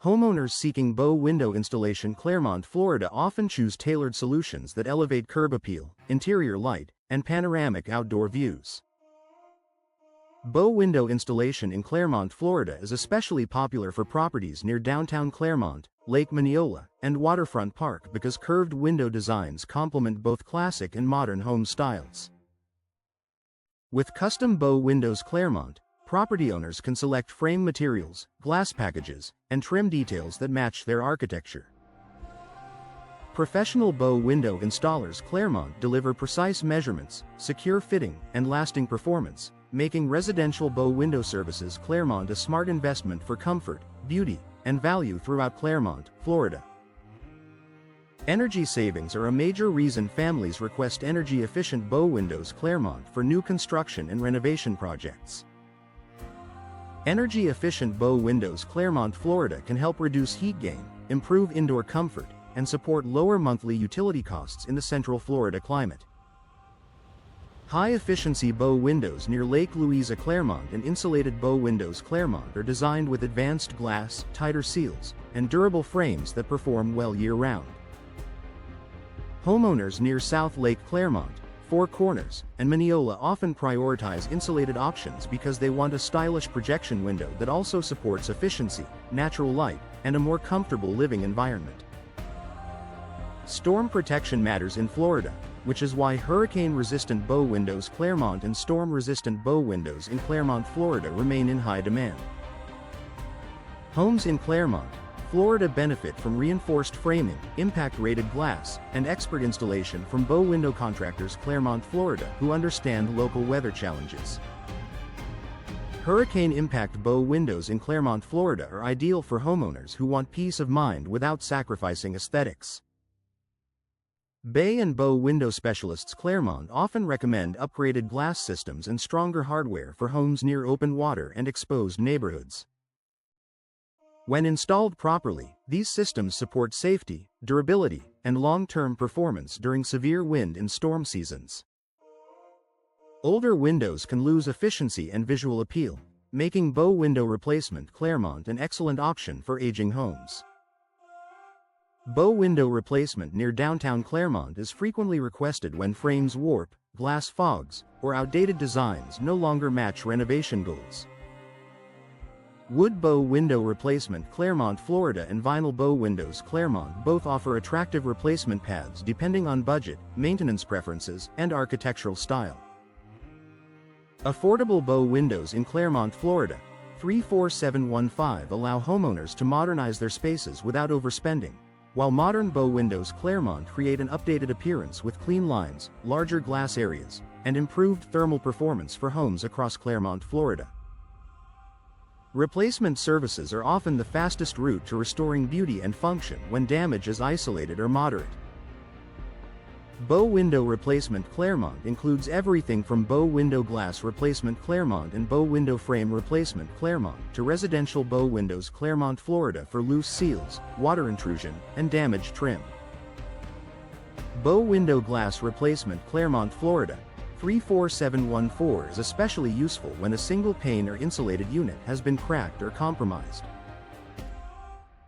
Homeowners seeking bow window installation Clermont, Florida often choose tailored solutions that elevate curb appeal, interior light, and panoramic outdoor views. Bow window installation in Clermont, Florida is especially popular for properties near downtown Clermont, Lake Minneola, and Waterfront Park because curved window designs complement both classic and modern home styles. With custom bow windows Clermont, property owners can select frame materials, glass packages, and trim details that match their architecture. Professional bow window installers Clermont deliver precise measurements, secure fitting, and lasting performance, making residential bow window services Clermont a smart investment for comfort, beauty, and value throughout Clermont, Florida. Energy savings are a major reason families request energy-efficient bow windows Clermont for new construction and renovation projects. Energy-efficient bow windows Clermont, Florida can help reduce heat gain, improve indoor comfort, and support lower monthly utility costs in the Central Florida climate. High-efficiency bow windows near Lake Louisa Clermont and insulated bow windows Clermont are designed with advanced glass, tighter seals, and durable frames that perform well year-round. Homeowners near South Lake Clermont, Four Corners, and Minneola often prioritize insulated options because they want a stylish projection window that also supports efficiency, natural light, and a more comfortable living environment. Storm protection matters in Florida, which is why hurricane-resistant bow windows Clermont and storm-resistant bow windows in Clermont, Florida remain in high demand. Homes in Clermont, Florida benefit from reinforced framing, impact-rated glass, and expert installation from bow window contractors Clermont, Florida who understand local weather challenges. Hurricane impact bow windows in Clermont, Florida are ideal for homeowners who want peace of mind without sacrificing aesthetics. Bay and bow window specialists Clermont often recommend upgraded glass systems and stronger hardware for homes near open water and exposed neighborhoods. When installed properly, these systems support safety, durability, and long-term performance during severe wind and storm seasons. Older windows can lose efficiency and visual appeal, making bow window replacement Clermont an excellent option for aging homes. Bow window replacement near downtown Clermont is frequently requested when frames warp, glass fogs, or outdated designs no longer match renovation goals. Wood bow window replacement Clermont, Florida and vinyl bow windows Clermont both offer attractive replacement paths depending on budget, maintenance preferences, and architectural style. Affordable bow windows in Clermont, Florida, 34715 allow homeowners to modernize their spaces without overspending, while modern bow windows Clermont create an updated appearance with clean lines, larger glass areas, and improved thermal performance for homes across Clermont, Florida. Replacement services are often the fastest route to restoring beauty and function when damage is isolated or moderate. Bow window replacement Clermont includes everything from bow window glass replacement Clermont and bow window frame replacement Clermont to residential bow windows Clermont, Florida for loose seals, water intrusion, and damaged trim. Bow window glass replacement Clermont, Florida, 34714 is especially useful when a single pane or insulated unit has been cracked or compromised.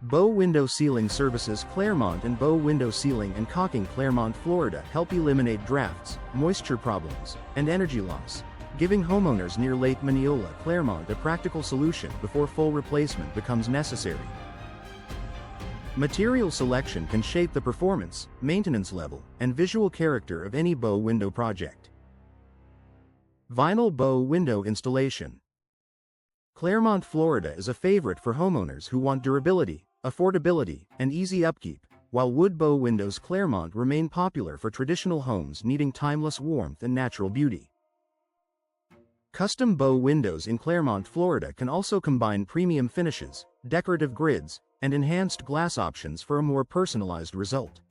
Bow window sealing services Clermont and bow window sealing and caulking Clermont, Florida help eliminate drafts, moisture problems, and energy loss, giving homeowners near Lake Minneola, Clermont a practical solution before full replacement becomes necessary. Material selection can shape the performance, maintenance level, and visual character of any bow window project. Vinyl bow window installation. Clermont, Florida is a favorite for homeowners who want durability, affordability, and easy upkeep, while wood bow windows Clermont remain popular for traditional homes needing timeless warmth and natural beauty. Custom bow windows in Clermont, Florida can also combine premium finishes, decorative grids, and enhanced glass options for a more personalized result.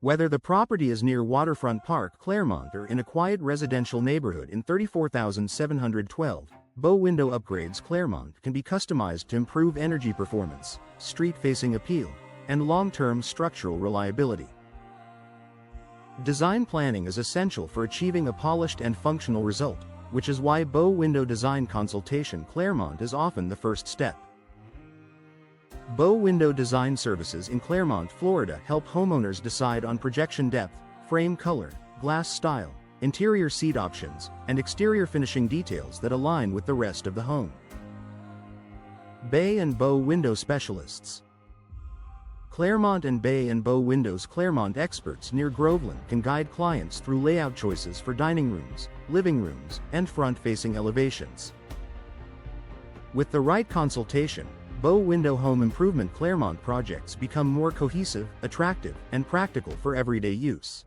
Whether the property is near Waterfront Park, Clermont or in a quiet residential neighborhood in 34,712, bow window upgrades Clermont can be customized to improve energy performance, street-facing appeal, and long-term structural reliability. Design planning is essential for achieving a polished and functional result, which is why bow window design consultation Clermont is often the first step. Bow Window Design Services in Clermont, Florida help homeowners decide on projection depth, frame color, glass style, interior seat options, and exterior finishing details that align with the rest of the home. Bay and Bow Window Specialists. Clermont and Bay and Bow Windows Clermont experts near Groveland can guide clients through layout choices for dining rooms, living rooms, and front-facing elevations. With the right consultation, Bow Window home improvement Clermont projects become more cohesive, attractive, and practical for everyday use.